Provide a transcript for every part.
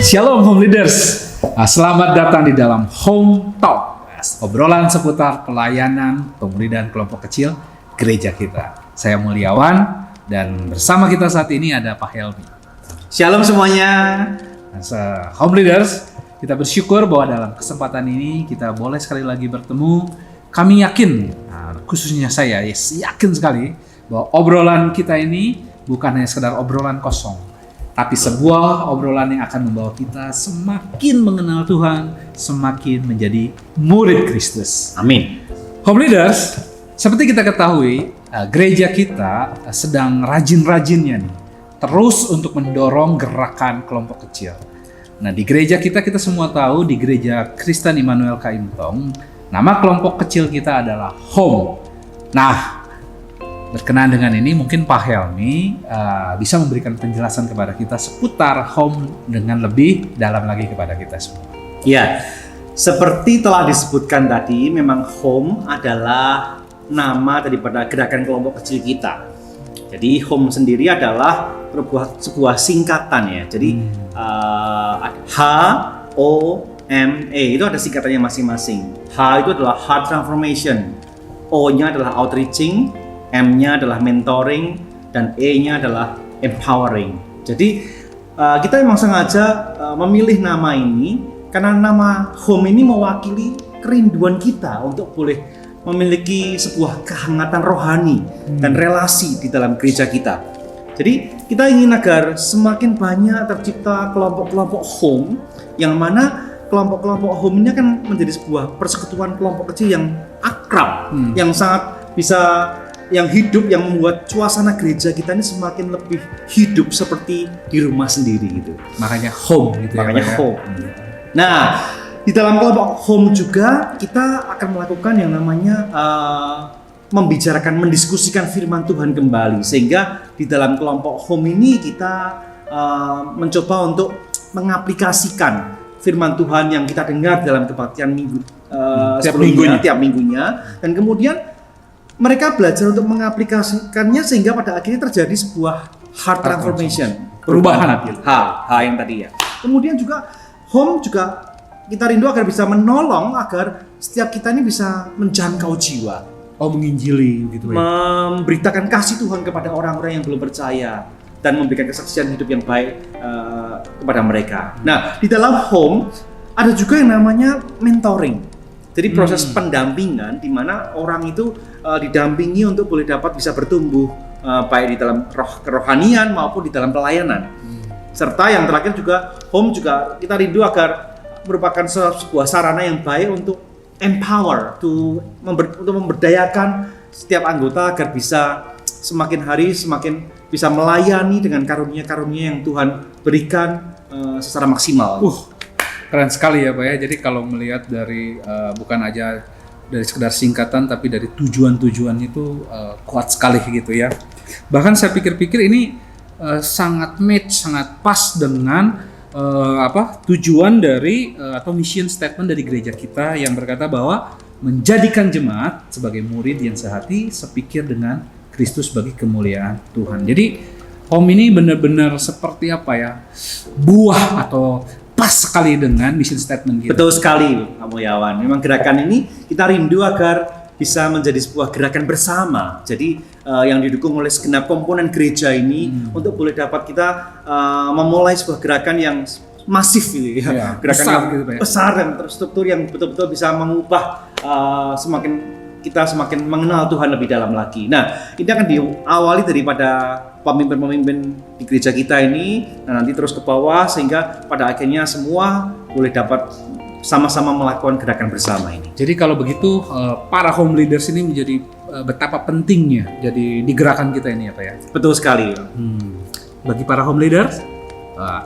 Shalom Home Leaders, selamat datang di dalam Home Talk, obrolan seputar pelayanan pemulihan kelompok kecil gereja kita. Saya Mulyawan dan bersama kita saat ini ada Pak Helmi. Shalom semuanya. Home Leaders, kita bersyukur bahwa dalam kesempatan ini kita boleh sekali lagi bertemu. Kami yakin, khususnya saya yakin sekali bahwa obrolan kita ini bukan hanya sekedar obrolan kosong, tapi sebuah obrolan yang akan membawa kita semakin mengenal Tuhan, semakin menjadi murid Kristus. Amin. Home Leaders, seperti kita ketahui, gereja kita sedang rajin-rajinnya nih, terus untuk mendorong gerakan kelompok kecil. Nah, di gereja kita semua tahu, di gereja Kristen Immanuel Kaimtong, nama kelompok kecil kita adalah Home. Nah, berkenaan dengan ini mungkin Pak Helmi bisa memberikan penjelasan kepada kita seputar Home dengan lebih dalam lagi kepada kita semua. Ya, seperti telah disebutkan tadi, memang Home adalah nama daripada gerakan kelompok kecil kita. Jadi Home sendiri adalah sebuah singkatan ya. Jadi H-O-M-E itu ada singkatannya masing-masing. H itu adalah Heart Transformation, O-nya adalah Outreaching, M-nya adalah mentoring, dan E-nya adalah empowering. Jadi kita memang sengaja memilih nama ini karena nama Home ini mewakili kerinduan kita untuk boleh memiliki sebuah kehangatan rohani dan relasi di dalam gereja kita. Jadi kita ingin agar semakin banyak tercipta kelompok-kelompok Home, yang mana kelompok-kelompok Home ini akan menjadi sebuah persekutuan kelompok kecil yang akrab, yang sangat bisa, yang hidup, yang membuat suasana gereja kita ini semakin lebih hidup seperti di rumah sendiri gitu. Makanya Home gitu. Makanya ya, Home. Nah, di dalam kelompok Home juga kita akan melakukan yang namanya membicarakan, mendiskusikan firman Tuhan kembali, sehingga di dalam kelompok Home ini kita mencoba untuk mengaplikasikan firman Tuhan yang kita dengar dalam kebaktian minggu tiap minggunya, dan kemudian mereka belajar untuk mengaplikasikannya sehingga pada akhirnya terjadi sebuah heart transformation, perubahan hati. H yang tadi ya. Kemudian juga Home juga kita rindu agar bisa menolong agar setiap kita ini bisa menjangkau jiwa. Oh, menginjili gitu ya. Memberitakan kasih Tuhan kepada orang-orang yang belum percaya dan memberikan kesaksian hidup yang baik kepada mereka. Nah, di dalam Home ada juga yang namanya mentoring. Jadi proses pendampingan di mana orang itu didampingi untuk boleh dapat bisa bertumbuh baik di dalam kerohanian maupun di dalam pelayanan. Serta yang terakhir juga Home juga kita rindu agar merupakan sebuah sarana yang baik untuk empower, untuk memberdayakan setiap anggota agar bisa semakin hari semakin bisa melayani dengan karunia-karunia yang Tuhan berikan secara maksimal. Keren sekali ya Pak ya. Jadi kalau melihat dari bukan aja dari sekedar singkatan, tapi dari tujuan-tujuan itu kuat sekali gitu ya. Bahkan saya pikir-pikir ini sangat match, sangat pas dengan tujuan dari atau mission statement dari gereja kita yang berkata bahwa menjadikan jemaat sebagai murid yang sehati sepikir dengan Kristus bagi kemuliaan Tuhan. Jadi Home ini benar-benar seperti apa ya, buah atau pas sekali dengan mission statement kita. Betul sekali, Pak Mulyawan. Memang gerakan ini kita rindu agar bisa menjadi sebuah gerakan bersama. Jadi yang didukung oleh segenap komponen gereja ini untuk boleh dapat kita memulai sebuah gerakan yang masif gitu ya. Gerakan besar, yang gitu, besar dan terstruktur yang betul-betul bisa mengubah kita semakin mengenal Tuhan lebih dalam lagi. Nah, ini akan diawali daripada pemimpin-pemimpin di gereja kita ini, dan nanti terus ke bawah sehingga pada akhirnya semua boleh dapat sama-sama melakukan gerakan bersama ini. Jadi kalau begitu para Home Leaders ini menjadi betapa pentingnya jadi di gerakan kita ini ya Pak ya. Betul sekali. Bagi para Home Leaders,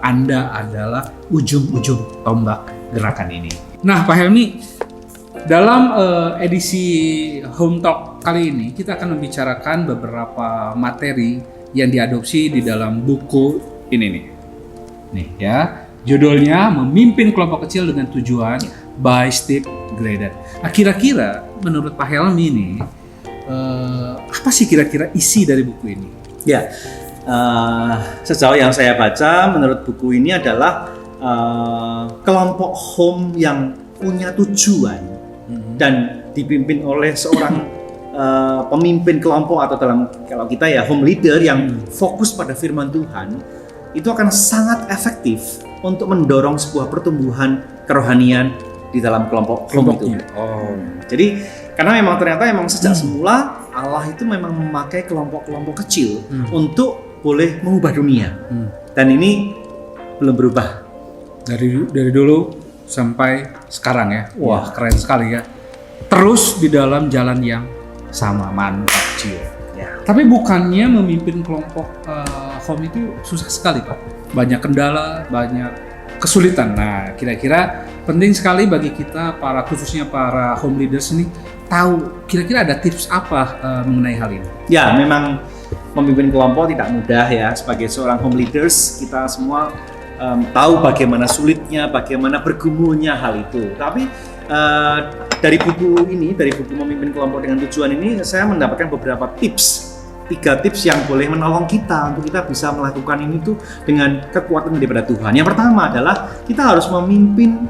Anda adalah ujung-ujung tombak gerakan ini. Nah Pak Helmi, dalam edisi Home Talk kali ini kita akan membicarakan beberapa materi yang diadopsi di dalam buku ini nih ya, judulnya Memimpin Kelompok Kecil dengan Tujuan by Steve Grader. Nah, kira-kira menurut Pak Helmi ini apa sih kira-kira isi dari buku ini? Ya, sejauh yang saya baca, menurut buku ini adalah kelompok home yang punya tujuan dan dipimpin oleh seorang pemimpin kelompok atau kalau kita ya home leader yang fokus pada firman Tuhan, itu akan sangat efektif untuk mendorong sebuah pertumbuhan kerohanian di dalam kelompok home itu. Jadi karena ternyata sejak semula Allah itu memang memakai kelompok-kelompok kecil untuk boleh mengubah dunia. Dan ini belum berubah dari dulu sampai sekarang ya. Wah, keren sekali ya. Terus di dalam jalan yang sama, mantap Cio. Ya. Tapi bukannya memimpin kelompok home itu susah sekali Pak. Banyak kendala, banyak kesulitan. Nah, kira-kira penting sekali bagi kita khususnya para home leaders ini tahu kira-kira ada tips apa mengenai hal ini. Ya, memang memimpin kelompok tidak mudah ya. Sebagai seorang home leaders, kita semua tahu bagaimana sulitnya, bagaimana bergumulnya hal itu. Tapi dari buku memimpin kelompok dengan tujuan ini, saya mendapatkan beberapa tips. 3 tips yang boleh menolong kita untuk kita bisa melakukan ini tuh dengan kekuatan daripada Tuhan. Yang pertama adalah kita harus memimpin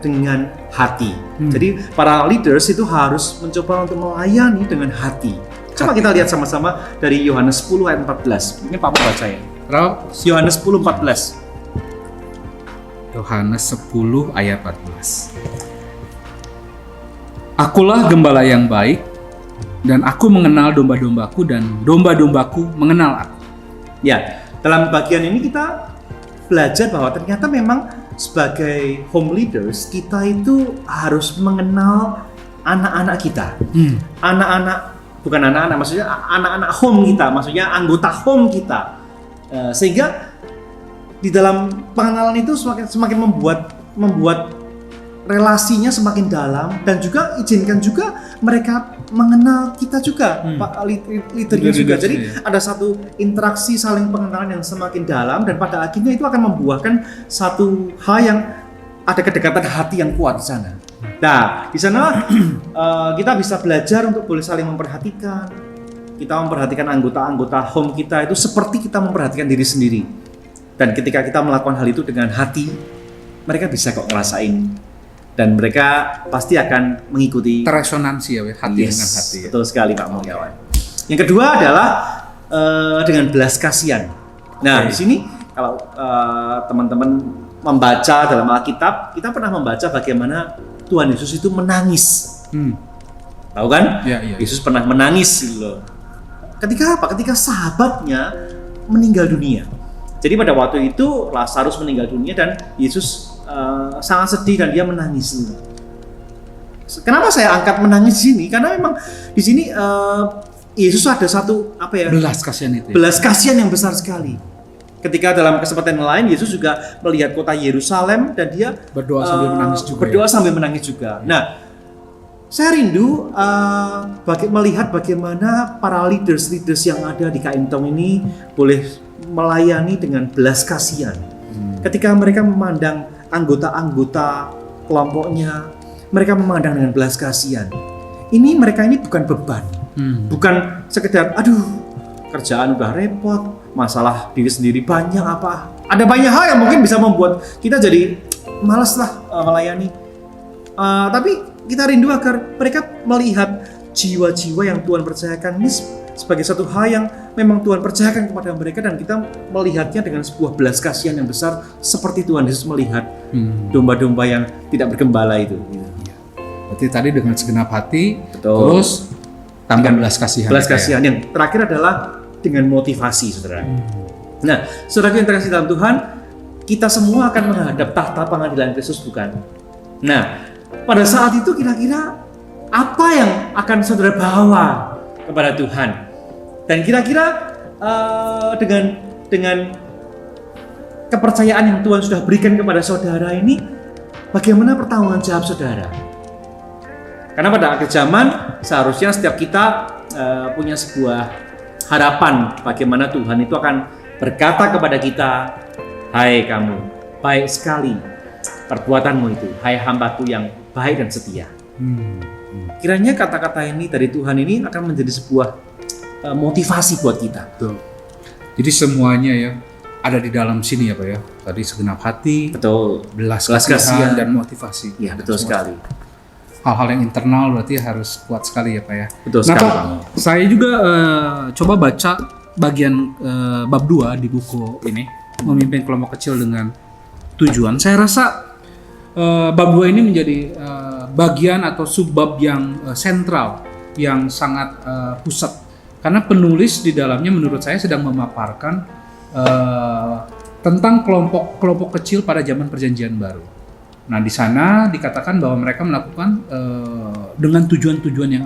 dengan hati. Jadi para leaders itu harus mencoba untuk melayani dengan hati. Coba kita lihat sama-sama dari Yohanes 10 ayat 14. Ini Pak mau baca ya. Yohanes 10 14. Yohanes 10 ayat 14. Akulah gembala yang baik, dan aku mengenal domba-dombaku, dan domba-dombaku mengenal aku. Ya, dalam bagian ini kita belajar bahwa ternyata memang sebagai home leaders, kita itu harus mengenal anak-anak kita. Bukan anak-anak, maksudnya anak-anak home kita, maksudnya anggota home kita. Sehingga di dalam pengenalan itu semakin membuat relasinya semakin dalam, dan juga izinkan juga mereka mengenal kita juga, Pak leadernya juga. Jadi ada satu interaksi saling pengenalan yang semakin dalam, dan pada akhirnya itu akan membuahkan satu hal yang ada kedekatan hati yang kuat di sana. Nah, di sana kita bisa belajar untuk boleh saling memperhatikan. Kita memperhatikan anggota-anggota home kita itu seperti kita memperhatikan diri sendiri. Dan ketika kita melakukan hal itu dengan hati, mereka bisa kok ngerasain, dan mereka pasti akan mengikuti. Teresonansi ya, hati dengan hati. Ya. Betul sekali Pak Mulyawan. Yang kedua adalah dengan belas kasihan. Nah, di sini kalau teman-teman membaca dalam Alkitab, kita pernah membaca bagaimana Tuhan Yesus itu menangis. Tahu kan? Ya. Yesus pernah menangis gitu loh. Ketika apa? Ketika sahabatnya meninggal dunia. Jadi pada waktu itu Lazarus meninggal dunia dan Yesus sangat sedih dan dia menangis. Kenapa saya angkat menangis di sini? Karena memang di sini Yesus ada satu belas kasihan itu. Belas kasihan yang besar sekali. Ketika dalam kesempatan lain Yesus juga melihat kota Yerusalem dan dia berdoa sambil menangis juga. Sambil menangis juga. Nah, saya rindu melihat bagaimana para leaders yang ada di Kaintong ini boleh melayani dengan belas kasihan. Ketika mereka memandang anggota-anggota kelompoknya, mereka memandang dengan belas kasihan. Mereka ini bukan beban, bukan sekedar kerjaan udah repot, masalah diri sendiri banyak apa. Ada banyak hal yang mungkin bisa membuat kita jadi malas lah melayani. Tapi kita rindu agar mereka melihat jiwa-jiwa yang Tuhan percayakan ini sebagai satu hal yang memang Tuhan percayakan kepada mereka, dan kita melihatnya dengan sebuah belas kasihan yang besar seperti Tuhan Yesus melihat domba-domba yang tidak bergembala itu. Berarti tadi dengan segenap hati, betul. Terus tambah belas kasihan. Belas kasihan yang terakhir adalah dengan motivasi, saudara. Nah, saudara yang terkasih dalam Tuhan, kita semua akan menghadap tahta pengadilan Kristus, bukan? Nah, pada saat itu kira-kira apa yang akan saudara bawa kepada Tuhan? Dan kira-kira dengan kepercayaan yang Tuhan sudah berikan kepada saudara ini, bagaimana pertanggungan jawab saudara? Karena pada akhir zaman seharusnya setiap kita punya sebuah harapan bagaimana Tuhan itu akan berkata kepada kita, "Hai kamu, baik sekali perbuatanmu itu, hai hambaku yang baik dan setia." Kiranya kata-kata ini dari Tuhan ini akan menjadi sebuah motivasi buat kita. Betul. Jadi semuanya ya, ada di dalam sini ya Pak ya. Tadi segenap hati, Betul. belas Belas kasihan kasihan. dan motivasi. Iya, betul Semua sekali. hal-hal yang internal berarti harus kuat sekali ya Pak ya. Betul Nah sekali, Pak, Pak. saya juga coba baca bagian bab 2 di buku ini, memimpin kelompok kecil dengan tujuan. Saya rasa bab 2 ini menjadi bagian atau subbab yang sentral, yang sangat pusat. Karena penulis di dalamnya menurut saya sedang memaparkan tentang kelompok kecil pada zaman Perjanjian Baru. Nah, di sana dikatakan bahwa mereka melakukan dengan tujuan-tujuan yang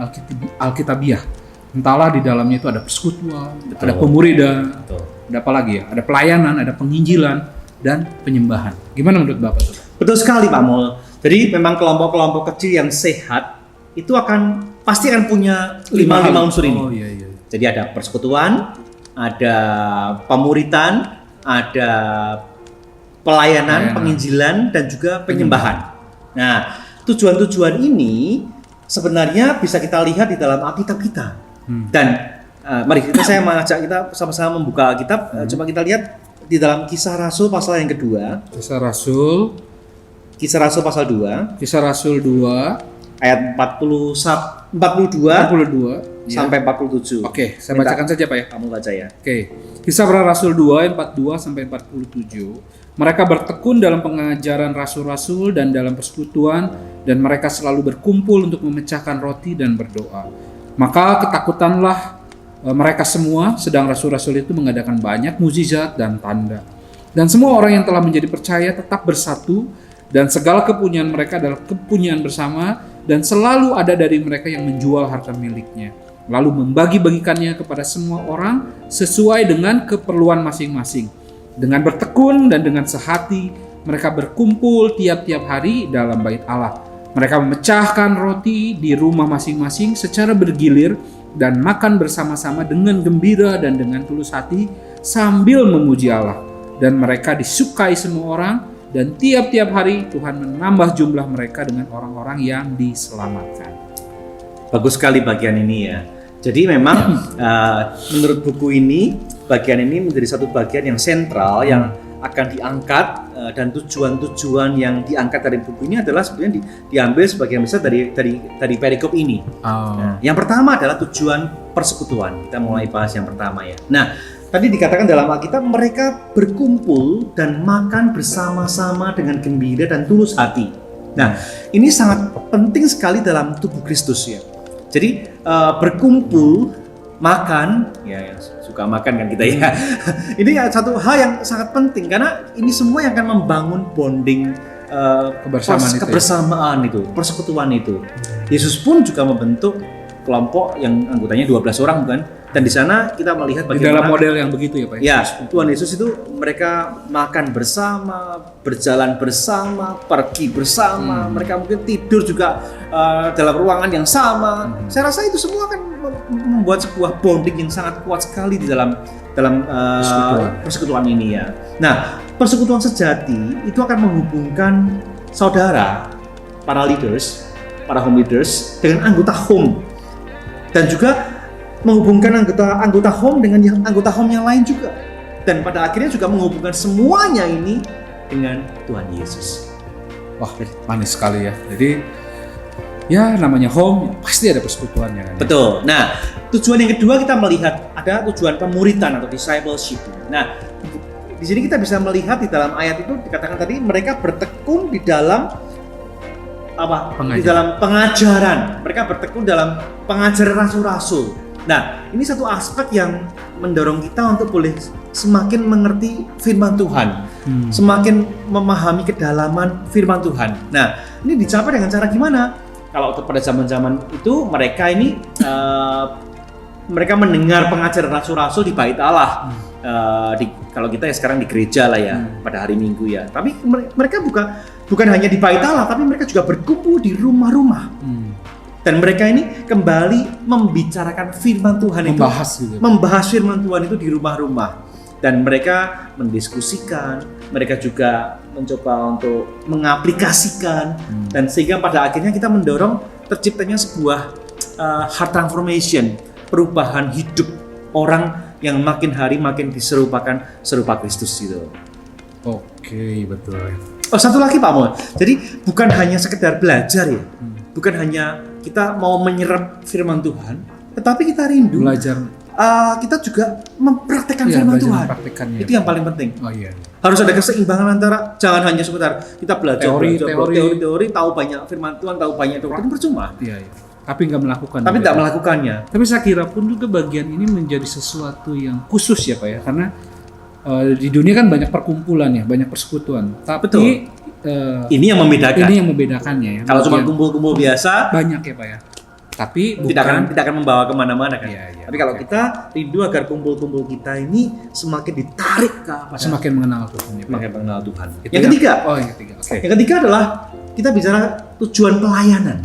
alkitabiah. Entahlah di dalamnya itu ada persekutuan, Betul. ada pemuridan, Betul. ada apa lagi ya? Ada pelayanan, ada penginjilan dan penyembahan. Gimana menurut Bapak tuh? Betul sekali Pak Mul. Jadi memang kelompok-kelompok kecil yang sehat itu pasti akan punya lima unsur ini. Oh iya iya. Jadi ada persekutuan, ada pemuritan, ada pelayanan, penginjilan, dan juga penyembahan. Nah, tujuan-tujuan ini sebenarnya bisa kita lihat di dalam Alkitab kita. Dan mari saya mengajak kita sama-sama membuka Alkitab. Coba kita lihat di dalam Kisah Rasul pasal yang kedua. Kisah Rasul Pasal 2 Kisah Rasul 2 ayat 42 ya. sampai 47. Oke, saya Minta bacakan saja Pak ya. kamu baca ya. Oke. Kisah Para Rasul 2 ayat 42 sampai 47. Mereka bertekun dalam pengajaran rasul-rasul dan dalam persekutuan, dan mereka selalu berkumpul untuk memecahkan roti dan berdoa. Maka ketakutanlah mereka semua, sedang rasul-rasul itu mengadakan banyak mukjizat dan tanda. Dan semua orang yang telah menjadi percaya tetap bersatu, dan segala kepunyaan mereka adalah kepunyaan bersama, dan selalu ada dari mereka yang menjual harta miliknya, lalu membagi-bagikannya kepada semua orang sesuai dengan keperluan masing-masing. Dengan bertekun dan dengan sehati, mereka berkumpul tiap-tiap hari dalam bait Allah. Mereka memecahkan roti di rumah masing-masing secara bergilir dan makan bersama-sama dengan gembira dan dengan tulus hati sambil memuji Allah. Dan mereka disukai semua orang, dan tiap-tiap hari Tuhan menambah jumlah mereka dengan orang-orang yang diselamatkan. Bagus sekali bagian ini ya. Jadi memang menurut buku ini, bagian ini menjadi satu bagian yang sentral yang akan diangkat, dan tujuan-tujuan yang diangkat dari buku ini adalah sebenarnya diambil sebagian besar dari perikop ini. Nah, yang pertama adalah tujuan persekutuan. Kita mulai bahas yang pertama ya. Nah, tadi dikatakan dalam Alkitab mereka berkumpul dan makan bersama-sama dengan gembira dan tulus hati. Nah, ini sangat penting sekali dalam tubuh Kristus ya. Jadi berkumpul, makan, ya suka makan kan kita ya. Ini satu hal yang sangat penting karena ini semua yang akan membangun bonding kebersamaan itu, persekutuan itu. Yesus pun juga membentuk kelompok yang anggotanya 12 orang bukan? Dan di sana kita melihat di dalam model yang begitu ya Pak? Ya, Tuhan Yesus itu mereka makan bersama, berjalan bersama, pergi bersama, mereka mungkin tidur juga dalam ruangan yang sama. Saya rasa itu semua akan membuat sebuah bonding yang sangat kuat sekali di dalam persekutuan ini ya. Nah, persekutuan sejati itu akan menghubungkan saudara, para leaders, para home leaders dengan anggota home, dan juga menghubungkan anggota home dengan anggota home yang lain juga, dan pada akhirnya juga menghubungkan semuanya ini dengan Tuhan Yesus. Wah, manis sekali ya. Jadi ya namanya home pasti ada persekutuannya kan. Betul. Nah, tujuan yang kedua kita melihat ada tujuan pemuritan atau discipleship. Nah, di sini kita bisa melihat di dalam ayat itu dikatakan tadi mereka bertekun di dalam apa? Di dalam pengajaran. Mereka bertekun dalam pengajaran rasul-rasul. Nah, ini satu aspek yang mendorong kita untuk boleh semakin mengerti firman Tuhan, semakin memahami kedalaman firman Tuhan. Nah, ini dicapai dengan cara gimana? Kalau pada zaman-zaman itu mereka ini mereka mendengar pengajaran rasul-rasul di bait Allah. Kalau kita ya sekarang di gereja lah ya, pada hari Minggu ya. Tapi mereka bukan hanya di bait Allah, tapi mereka juga berkumpul di rumah-rumah. Dan mereka ini kembali membicarakan firman Tuhan membahas firman Tuhan itu di rumah-rumah. Dan mereka mendiskusikan, mereka juga mencoba untuk mengaplikasikan, dan sehingga pada akhirnya kita mendorong terciptanya sebuah heart transformation, perubahan hidup orang yang makin hari makin serupa Kristus gitu. Oke, betul. Oh, satu lagi Pak Mo. Jadi bukan hanya sekedar belajar ya. Bukan hanya kita mau menyerap firman Tuhan, tetapi kita rindu Belajar. Kita juga mempraktekkan Iya, firman belajar Tuhan. mempraktekkannya. Itu yang paling penting. Oh iya. Harus ada keseimbangan antara jangan hanya sekedar kita belajar teori, tahu banyak firman Tuhan, tahu banyak doktrin, percuma. Iya, iya. Tapi nggak melakukan. Tapi juga. tidak melakukannya. Tapi saya kira pun juga bagian ini menjadi sesuatu yang khusus ya Pak ya, karena di dunia kan banyak perkumpulan ya, banyak persekutuan. Tapi Betul. Ini yang membedakan. Ini yang membedakannya ya. Kalau cuma Bagian- kumpul-kumpul biasa, banyak ya Pak ya. Tapi tidak akan membawa kemana-mana kan. Iya, iya, Tapi kalau oke. kita rindu agar kumpul-kumpul kita ini semakin ditarik ke apa? semakin mengenal Tuhan ya Pak. Semakin mengenal Tuhan. Itu Yang ketiga, Oh yang ketiga. Oke. yang ketiga adalah kita bicara tujuan pelayanan.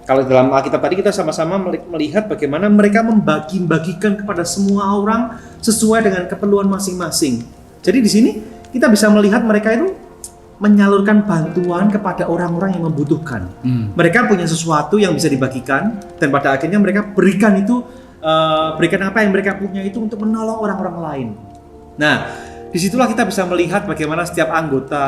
Kalau dalam Alkitab tadi kita sama-sama melihat bagaimana mereka membagi-bagikan kepada semua orang sesuai dengan keperluan masing-masing. Jadi di sini kita bisa melihat mereka itu menyalurkan bantuan kepada orang-orang yang membutuhkan. Mereka punya sesuatu yang bisa dibagikan dan pada akhirnya mereka berikan apa yang mereka punya itu untuk menolong orang-orang lain. Nah, disitulah kita bisa melihat bagaimana setiap anggota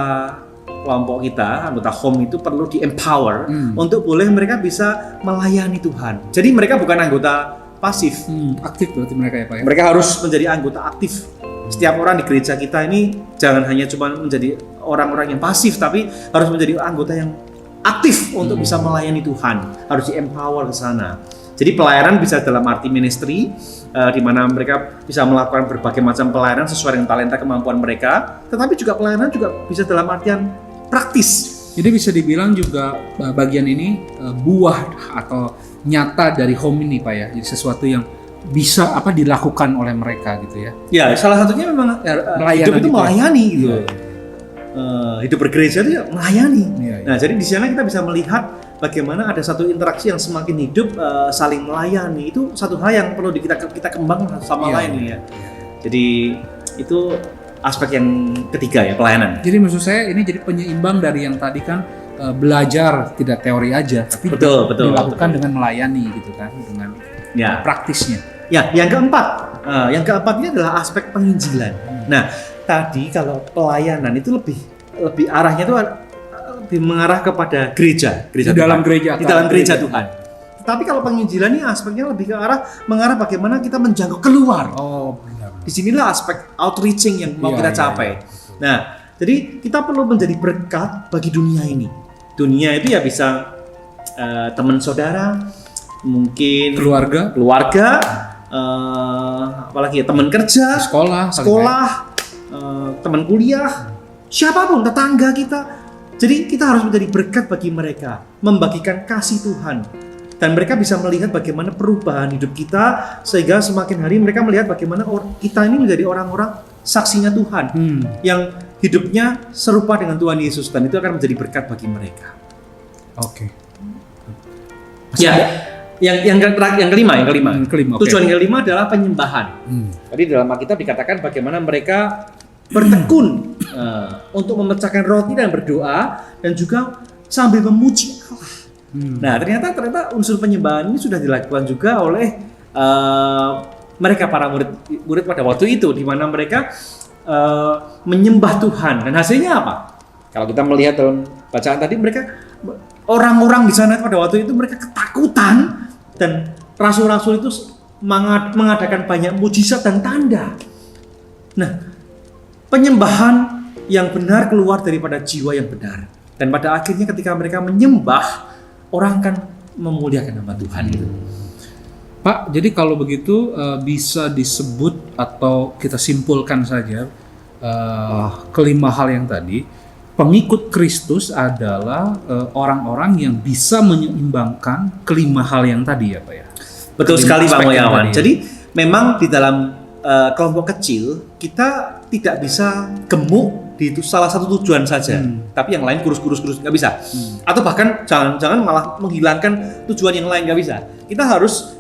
kelompok kita, anggota home itu perlu di-empower untuk boleh mereka bisa melayani Tuhan. Jadi mereka bukan anggota pasif. Aktif berarti mereka ya Pak ya. Mereka harus menjadi anggota aktif. Setiap orang di gereja kita ini jangan hanya cuma menjadi orang-orang yang pasif, tapi harus menjadi anggota yang aktif untuk bisa melayani Tuhan. Harus di-empower ke sana. Jadi pelayanan bisa dalam arti ministry, di mana mereka bisa melakukan berbagai macam pelayanan sesuai dengan talenta kemampuan mereka. Tetapi juga pelayanan juga bisa dalam artian praktis. Jadi bisa dibilang juga bagian ini buah atau nyata dari home ini Pak ya. Jadi sesuatu yang bisa dilakukan oleh mereka gitu ya. Ya, salah satunya memang hidup itu melayani gitu. Iya. Hidup bergereja itu ya melayani. Iya, iya. Nah, jadi di sana kita bisa melihat bagaimana ada satu interaksi yang semakin hidup, saling melayani. Itu satu hal yang perlu kita kembangkan sama Iya, lain iya. ya. Jadi itu aspek yang ketiga ya, pelayanan. Jadi maksud saya ini jadi penyeimbang dari yang tadi kan belajar tidak teori aja, tapi Betul. dilakukan dengan melayani gitu kan, dengan Ya. praktisnya. Ya, yang keempat ini adalah aspek penginjilan. Nah, tadi kalau pelayanan itu lebih arahnya itu lebih mengarah kepada gereja Di dalam gereja. di dalam gereja Tuhan. Tapi kalau penginjilan ini aspeknya lebih ke mengarah bagaimana kita menjangkau keluar. Oh, benar. Disinilah aspek outreaching yang mau Iya, kita iya, capai. iya, betul. Nah, jadi kita perlu menjadi berkat bagi dunia ini. Dunia itu ya bisa teman saudara, mungkin Keluarga, apalagi ya teman kerja, sekolah, teman kuliah, siapapun, tetangga kita. Jadi kita harus menjadi berkat bagi mereka, membagikan kasih Tuhan. Dan mereka bisa melihat bagaimana perubahan hidup kita, sehingga semakin hari mereka melihat bagaimana kita ini menjadi orang-orang saksinya Tuhan, yang hidupnya serupa dengan Tuhan Yesus, dan itu akan menjadi berkat bagi mereka. Oke. Ya, yang kelima. Kelima, oke. Tujuan yang kelima adalah penyembahan. Tadi dalam Alkitab dikatakan bagaimana mereka bertekun untuk memecahkan roti dan berdoa, dan juga sambil memuji Allah. Nah, ternyata unsur penyembahan ini sudah dilakukan juga oleh mereka para murid pada waktu itu, di mana mereka menyembah Tuhan. Dan hasilnya apa? Kalau kita melihat dalam bacaan tadi, orang-orang di sana pada waktu itu mereka ketakutan, dan rasul-rasul itu mengadakan banyak mujizat dan tanda. Nah, penyembahan yang benar keluar daripada jiwa yang benar. Dan pada akhirnya ketika mereka menyembah, orang akan memuliakan nama Tuhan itu. Pak, jadi kalau begitu bisa disebut atau kita simpulkan saja kelima hal yang tadi, pengikut Kristus adalah orang-orang yang bisa menyeimbangkan kelima hal yang tadi ya Pak ya? Betul Kelima sekali Pak aspek yang Moyawan. tadi ya. Jadi memang di dalam kelompok kecil kita tidak bisa gemuk di itu salah satu tujuan saja, tapi yang lain kurus nggak bisa. Atau bahkan jangan malah menghilangkan tujuan yang lain, nggak bisa. Kita harus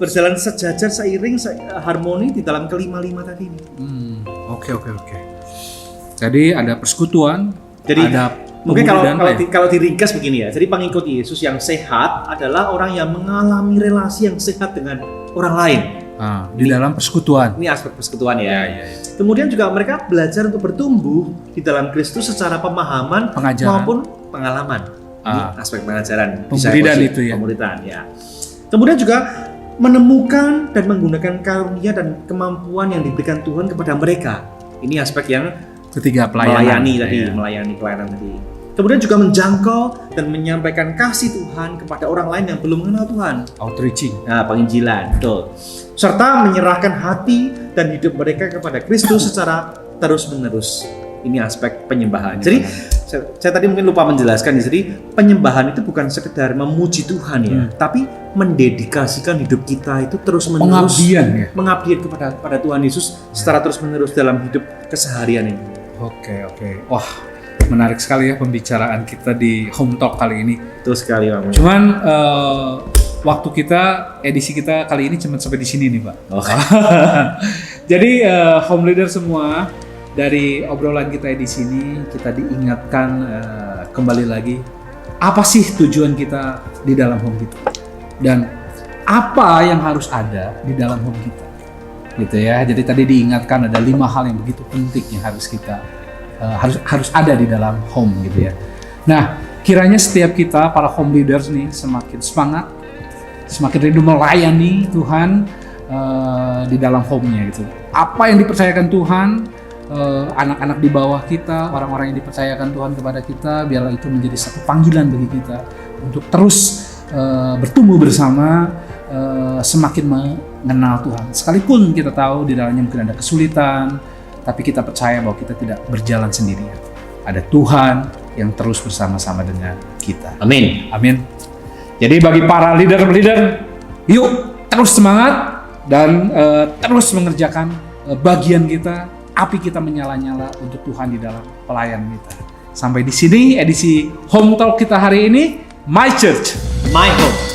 berjalan sejajar, seiring, harmoni di dalam kelima-lima tadi ini. Oke. Jadi ada persekutuan, Jadi ada mungkin pemulihan, kalau diringkas begini ya. Jadi pengikut Yesus yang sehat adalah orang yang mengalami relasi yang sehat dengan orang lain. Di dalam persekutuan. Ini aspek persekutuan ya. Ya. Kemudian juga mereka belajar untuk bertumbuh di dalam Kristus secara pemahaman Pengajaran. maupun pengalaman. Ini aspek pengajaran. Pemuridan discipleship, itu ya. Pemuridan ya. Kemudian juga menemukan dan menggunakan karunia dan kemampuan yang diberikan Tuhan kepada mereka. Ini aspek yang Ketiga, pelayanan. melayani pelayanan tadi. Kemudian juga menjangkau dan menyampaikan kasih Tuhan kepada orang lain yang belum mengenal Tuhan. Outreaching. Nah, penginjilan, betul. Serta menyerahkan hati dan hidup mereka kepada Kristus secara terus-menerus. Ini aspek penyembahan. Jadi, saya tadi mungkin lupa menjelaskan. Jadi, penyembahan itu bukan sekedar memuji Tuhan ya, tapi mendedikasikan hidup kita itu terus-menerus. Pengabdian ya. Mengabdi kepada Tuhan Yesus secara terus-menerus dalam hidup keseharian ini. Oke. Wah, menarik sekali ya pembicaraan kita di Home Talk kali ini. Betul sekali, Pak. Cuman waktu kita, edisi kita kali ini cuma sampai di sini nih, Pak. Oke. Jadi home leader semua, dari obrolan kita di sini kita diingatkan kembali lagi apa sih tujuan kita di dalam home kita dan apa yang harus ada di dalam home kita, gitu ya. Jadi tadi diingatkan ada 5 hal yang begitu penting yang harus kita harus ada di dalam home, gitu ya. Nah, kiranya setiap kita para home leaders nih semakin semangat, semakin rindu melayani Tuhan di dalam home-nya gitu. Apa yang dipercayakan Tuhan, anak-anak di bawah kita, orang-orang yang dipercayakan Tuhan kepada kita, biarlah itu menjadi satu panggilan bagi kita untuk terus bertumbuh bersama, semakin mengenal Tuhan. Sekalipun kita tahu di dalamnya mungkin ada kesulitan, tapi kita percaya bahwa kita tidak berjalan sendirian. Ada Tuhan yang terus bersama-sama dengan kita. Amin. Amin. Jadi bagi para leader-leader, yuk terus semangat dan terus mengerjakan bagian kita, api kita menyala-nyala untuk Tuhan di dalam pelayanan kita. Sampai di sini edisi Home Talk kita hari ini, My Church, My Home.